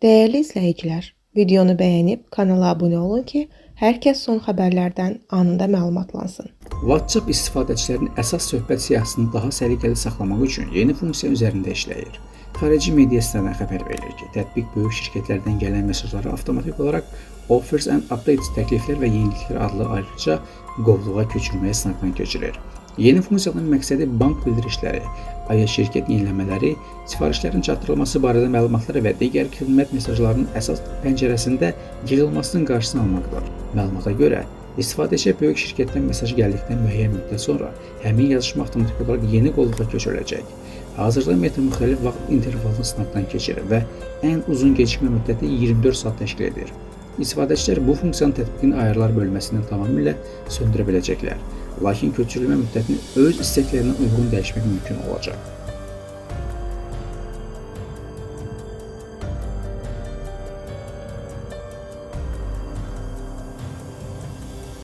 Değerli izləyicilər, videonu bəyənib kanala abunə olun ki, hər kəs son xəbərlərdən anında məlumatlansın. WhatsApp istifadəçilərin əsas söhbət siyahısını daha səliqəli saxlamaq üçün yeni funksiya üzərində işləyir. Xarici media sitələri xəbər verir ki, tətbiq böyük şirkətlərdən gələn mesajları avtomatik olaraq Offers and Updates təkliflər və yeniliklər adlı ayrıca qovluğa köçürməyə sınaqdan keçirir. Yeni funksiyanın məqsədi bank bildirişləri, şirkət yeniləmələri, sifarişlərin çatdırılması barədə məlumatları və digər xidmət mesajlarının əsas pəncərəsində yığılmasının qarşısını almaqdır. Məlumata görə, istifadəçiyə böyük şirkətdən mesaj gəldikdən müəyyən müddət sonra həmin yazışma avtomatik olaraq yeni qovluğa köçürüləcək. Hazırda Meta müxtəlif vaxt intervalını sınaqdan keçirir və ən uzun gecikmə müddəti 24 saat təşkil edir. İstifadəçilər bu funksiyanın tətbiqini ayarlar bölməsindən tamamilə söndürə biləcəklər. Lakin köçürülmə müddətini öz istəklərinə uyğun dəyişmək mümkün olacaq.